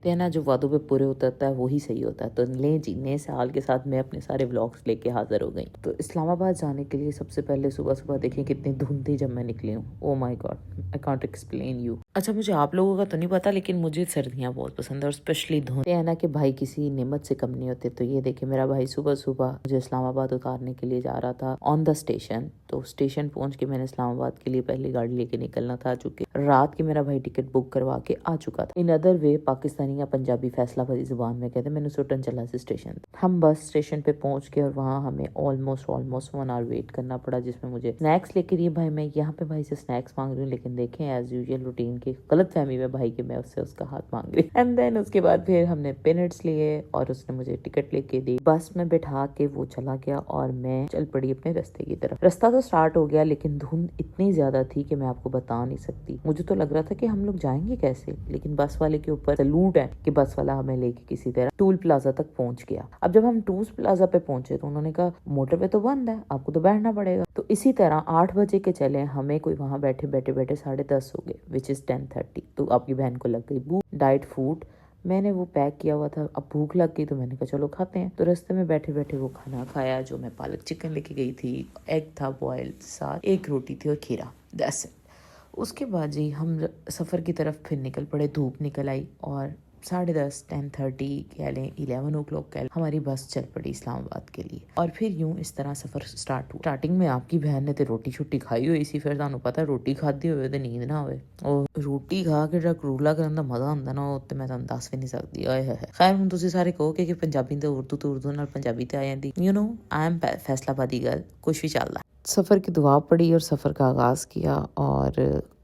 कहना जो वादों पे पूरे उतरता है वही सही होता है। तो लें जी, नए साल के साथ मैं अपने सारे व्लॉग्स लेके हाजिर हो गई। तो इस्लामाबाद जाने के लिए सबसे पहले सुबह सुबह देखें कितनी धुंध थी जब मैं निकली हूँ। Oh my God, I can't explain you. अच्छा, मुझे आप लोगों का तो नहीं पता, लेकिन मुझे सर्दियाँ बहुत पसंद है और स्पेशली धुंध। कहना कि भाई किसी नेमत से कम नहीं होते। तो ये देखे मेरा भाई सुबह सुबह मुझे इस्लामाबाद उतारने के लिए जा रहा था ऑन द स्टेशन। तो स्टेशन पहुंच के मैंने इस्लामाबाद के लिए पहली गाड़ी लेके निकलना था, चूंकि रात की मेरा भाई टिकट बुक करवा के आ चुका था। इन अदर वे पाकिस्तानी या पंजाबी फैसलाबादी जुबान में कहते हैं, मैंने सुटन चला से स्टेशन। हम बस स्टेशन पे पहुंच के और वहाँ हमें ऑलमोस्ट 1 आवर वेट करना पड़ा, जिसमें मुझे स्नैक्स लेके दिए। भाई मैं यहाँ पे भाई से स्नैक्स मांग रही हूँ, लेकिन देखें एज यूजुअल रूटीन की गलत फहमी में भाई के मैं उससे उसका हाथ मांग रही। एंड देन उसके बाद फिर हमने पेनिट्स लिए और उसने मुझे टिकट लेके दी। बस में बैठा के वो चला गया और मैं चल पड़ी अपने रास्ते की तरफ। रास्ता तो स्टार्ट हो गया, लेकिन धुंध इतनी ज्यादा थी कि मैं आपको बता नहीं सकती। मुझे तो लग रहा था कि हम लोग जाएंगे कैसे, लेकिन बस वाले के ऊपर सैल्यूट है कि बस वाला हमें लेके किसी तरह टूल प्लाजा तक पहुंच गया। अब जब हम टूल प्लाजा पे पहुंचे तो उन्होंने कहा मोटरवे तो बंद है, आपको तो बैठना पड़ेगा। तो इसी तरह 8 बजे के चले, हमें कोई वहां बैठे बैठे 10:30 हो गए, विच इज 10:30। तो आपकी बहन को लग गई भूख। डाइट फूड मैंने वो पैक किया हुआ था, अब भूख लग गई तो मैंने कहा चलो खाते हैं। तो रास्ते में बैठे बैठे वो खाना खाया जो मैं पालक चिकन लेके गई थी। एग था बॉइल्ड, साथ एक रोटी थी और खीरा, दैट्स इट। उसके बाद जी हम सफ़र की तरफ फिर निकल पड़े। धूप निकल आई और 10:30 10:30 कह लें 11 ओ क्लॉक कह लें, हमारी बस चल पड़ी इस्लामाबाद के लिए। और फिर यूं इस तरह सफ़र स्टार्ट हुआ। स्टार्टिंग में आपकी बहन ने तो रोटी छोटी खाई हुई सी, फिर ਤੁਹਾਨੂੰ पता रोटी खादी होवे तो नींद ना होवे। और रोटी खा के ਜਿਹੜਾ ਕਰੂਲਾ ਕਰਨ ਦਾ ਮਜ਼ਾ ਹੁੰਦਾ ਨਾ, ਉਹ ਤੇ ਮੈਂ ਤੁਹਾਨੂੰ ਦੱਸ ਵੀ ਨਹੀਂ ਸਕਦੀ। ਓਏ ਹੋਏ ਖੈਰ, ਹੁਣ ਤੁਸੀਂ ਸਾਰੇ ਕਹੋਗੇ ਕਿ ਪੰਜਾਬੀ ਤੇ ਉਰਦੂ ਨਾਲ ਪੰਜਾਬੀ ਤੇ ਆ ਜਾਂਦੀ। You know I am Faisalabadi girl, कुछ भी चलता। सफ़र की दुआ पड़ी और सफ़र का आगाज़ किया और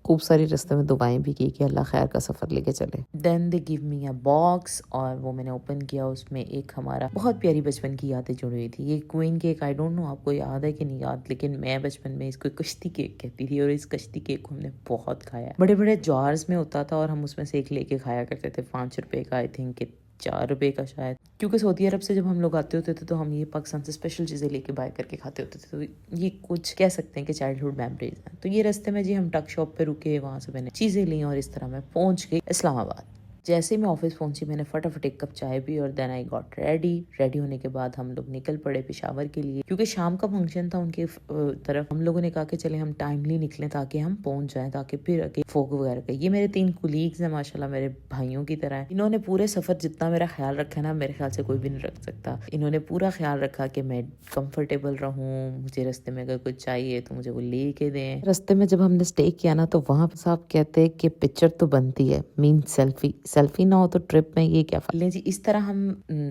खूब सारी रास्ते में दुआएं भी की कि अल्लाह खैर का सफ़र लेके चले। Then they give me a box और वो मैंने ओपन किया। उसमें एक हमारा बहुत प्यारी बचपन की यादें जुड़ी हुई थी। ये queen cake, I don't know आपको याद है कि नहीं याद, लेकिन मैं बचपन में इसको कश्ती केक कहती थी और इस कश्ती केक को हमने बहुत खाया। बड़े बड़े जार्स में होता था और हम उसमें से एक लेके खाया करते थे। 5 रुपए का, आई थिंक 4 रुपए का शायद, क्योंकि सऊदी अरब से जब हम लोग आते होते थे तो हम ये पाकिस्तान से स्पेशल चीज़ें लेके बाय करके खाते होते थे। तो ये कुछ कह सकते हैं कि चाइल्डहुड मेमोरीज हैं। तो ये रास्ते में जी हम टक शॉप पे रुके, वहाँ से मैंने चीज़ें ली और इस तरह मैं पहुँच गई इस्लामाबाद। जैसे ही मैं ऑफिस पहुंची मैंने फटाफट एक कप चाय पी और then I got ready. Ready होने के बाद हम लोग निकल पड़े पेशावर के लिए, क्योंकि शाम का फंक्शन था उनके तरफ। हम लोगों ने कहा कि चले हम टाइमली निकलें ताकि हम पहुंच जाएं, ताकि फिर आगे फोक वगैरह का। ये मेरे 3 कुलीग्स हैं माशाल्लाह, मेरे भाइयों की तरह है। इन्होंने पूरे सफर जितना मेरा ख्याल रखा है ना, मेरे ख्याल से कोई भी नहीं रख सकता। इन्होंने पूरा ख्याल रखा कि मैं कंफर्टेबल रहूं, मुझे रास्ते में अगर कुछ चाहिए तो मुझे वो लेके दें। रास्ते में जब हमने स्टे किया ना, तो वहाँ साहब कहते हैं कि पिक्चर तो बनती है, मीन सेल्फी ना हो तो ट्रिप में ये क्या फायदा। जी इस तरह हम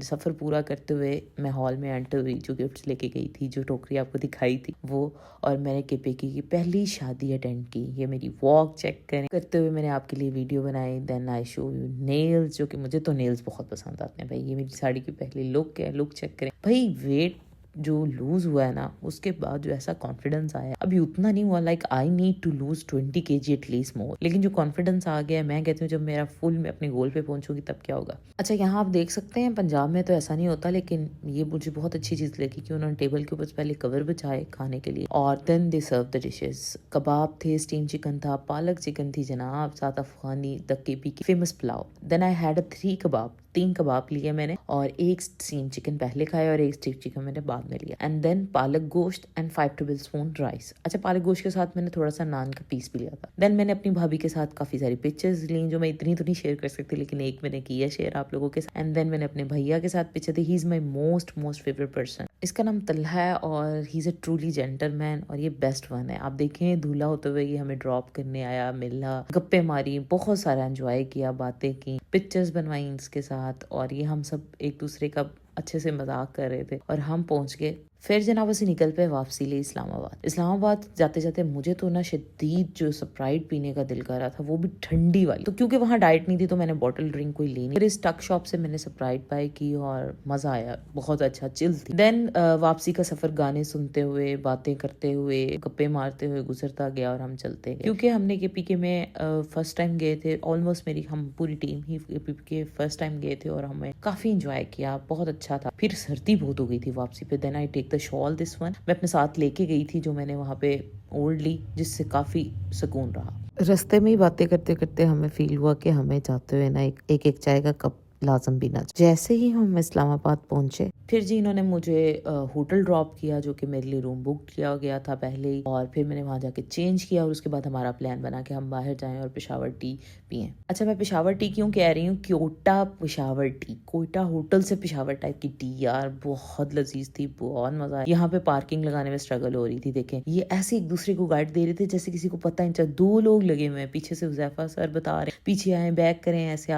सफ़र पूरा करते हुए मैं हॉल में एंटर हुई। जो गिफ्ट्स लेके गई थी, जो टोकरी आपको दिखाई थी वो, और मैंने केपेकी की पहली शादी अटेंड की। ये मेरी वॉक चेक करते हुए मैंने आपके लिए वीडियो बनाई। Then I show you nails, जो कि मुझे तो नेल्स बहुत पसंद आते हैं भाई। ये मेरी साड़ी की पहली लुक है, लुक चेक करें भाई। वेट जो लूज हुआ है ना, उसके बाद जो ऐसा कॉन्फिडेंस आया, अभी उतना नहीं हुआ, like I need to lose 20 kg at least more, लेकिन जो कॉन्फिडेंस आ गया, मैं कहती हूँ जब मेरा फुल में अपने गोल पे पहुंचूंगी तब क्या होगा। अच्छा, यहाँ आप देख सकते हैं पंजाब में तो ऐसा नहीं होता, लेकिन ये मुझे बहुत अच्छी चीज लगी कि उन्होंने टेबल के ऊपर पहले कवर बिछाए खाने के लिए और then they serve the dishes. Kebab थे, स्टीम चिकन था, पालक चिकन थी जनाब, साथ अफगानी दक्केपी की famous pulao. Then I had 3 kebab, 3 kebab लिए मैंने और एक स्टीम चिकन पहले खाया और एक स्टीम चिकन मैंने बाद में लिया। एंड देन पालक गोश्त एंड 5 टेबलस्पून राइस। अच्छा, पालक गोश्त के साथ मैंने थोड़ा सा नान का पीस भी लिया था। देन मैंने अपनी भाभी के साथ काफी सारी पिक्चर्स ली, जो मैं इतनी तो नहीं शेयर कर सकती, लेकिन एक मैंने किया शेयर आप लोगों के साथ। एंड देन मैंने अपने भैया के साथ picture the. He is my most favourite person. इसका नाम तल्हा है और he is a truly gentleman और ये बेस्ट वन है। आप देखें दूल्हा होते हुए ये हमें ड्रॉप करने आया, मिला, गप्पे मारी, बहुत सारा एंजॉय किया, बातें की, पिक्चर्स बनवाई इसके साथ। और ये हम सब एक दूसरे का अच्छे से मजाक कर रहे थे और हम पहुंच गए। फिर जनाब से निकल पे वापसी ले इस्लामाबाद जाते जाते मुझे तो ना शदीद जो स्प्राइट पीने का दिल कर रहा था, वो भी ठंडी वाली। तो क्योंकि वहाँ डाइट नहीं थी तो मैंने बॉटल ड्रिंक कोई ली नहीं। फिर इस टक शॉप से मैंने स्प्राइट बाय की और मजा आया, बहुत अच्छा चिल थी। देन वापसी का सफर गाने सुनते हुए, बातें करते हुए, गप्पे मारते हुए गुजरता गया और हम चलते गए। क्योंकि हमने केपीके में फर्स्ट टाइम गए थे, ऑलमोस्ट हम पूरी टीम ही केपीके फर्स्ट टाइम गए थे और हमें काफी इंजॉय किया, बहुत अच्छा था। फिर सर्दी बहुत हो गई थी वापसी पे। Then I take the shawl, this one मैं अपने साथ लेके गई थी, जो मैंने वहाँ पे ओल्ड ली, जिससे काफी सुकून रहा। راستے میں ہی باتیں کرتے کرتے ہمیں فیل ہوا کہ ہمیں جاتے ہوئے نا ایک چائے کا کپ لازم پینا چاہیے۔ جیسے ہی ہم اسلام آباد پہنچے پھر جی انہوں نے مجھے ہوٹل ڈراپ کیا جو کہ میرے لیے روم بک کیا گیا تھا پہلے ہی، اور پھر میں نے وہاں جا کے چینج کیا، اور اس کے بعد ہمارا پلان بنا کہ ہم باہر جائیں اور پشاور ٹی پئیں۔ اچھا میں پشاور ٹی کیوں کہہ رہی ہوں، کوئٹہ پشاور ٹی، کوئٹہ ہوٹل سے پشاور ٹائپ کی ٹی یار بہت لذیذ تھی، بہت مزہ آیا۔ یہاں پہ پارکنگ لگانے میں اسٹرگل ہو رہی تھی، دیکھیں یہ ایسے ایک دوسرے کو گائیڈ دے رہے تھے جیسے کسی کو پتہ ہی نہیں چلا، 2 لوگ لگے ہوئے ہیں، پیچھے سے حذیفہ سر بتا رہے ہیں پیچھے آئیں بیک کریں، ایسے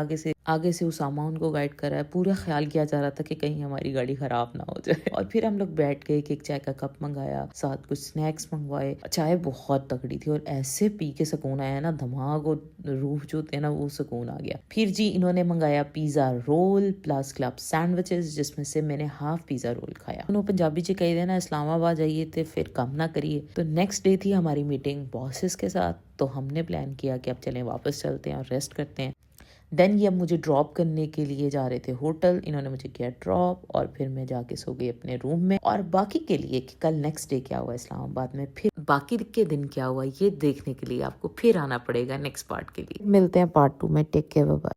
آگے سے اسامہ ان کو گائیڈ کر رہا ہے، پورا خیال کیا جا رہا تھا کہ کہیں ہماری گاڑی خراب نہ ہو جائے۔ اور پھر ہم لوگ بیٹھ گئے، ایک چائے کا کپ منگایا، ساتھ کچھ سنیکس منگوائے، چائے بہت تگڑی تھی اور ایسے پی کے سکون آیا نا، دماغ اور روح جو ہوتے ہیں نا وہ سکون آ گیا۔ پھر جی انہوں نے منگایا pizza roll plus club sandwiches, جس میں سے میں نے ہاف پیزا رول کھایا۔ انہوں پنجابی چ کہہ دینا اسلام آباد جائیے تو پھر کم نہ کریے۔ تو نیکسٹ ڈے تھی ہماری میٹنگ باسز کے ساتھ، تو ہم نے پلان کیا کہ اب چلیں واپس چلتے ہیں اور ریسٹ کرتے ہیں۔ دین یہ اب مجھے ڈراپ کرنے کے لیے جا رہے تھے ہوٹل، انہوں نے مجھے کیا ڈراپ، اور پھر میں جا کے سو گئی اپنے روم میں۔ اور باقی کے لیے کہ کل نیکسٹ ڈے کیا ہوا اسلام آباد میں، پھر باقی کے دن کیا ہوا یہ دیکھنے کے لیے آپ کو پھر آنا پڑے گا نیکسٹ پارٹ کے لیے۔ ملتے ہیں پارٹ 2 میں، ٹیک کیئر، بائے بائے۔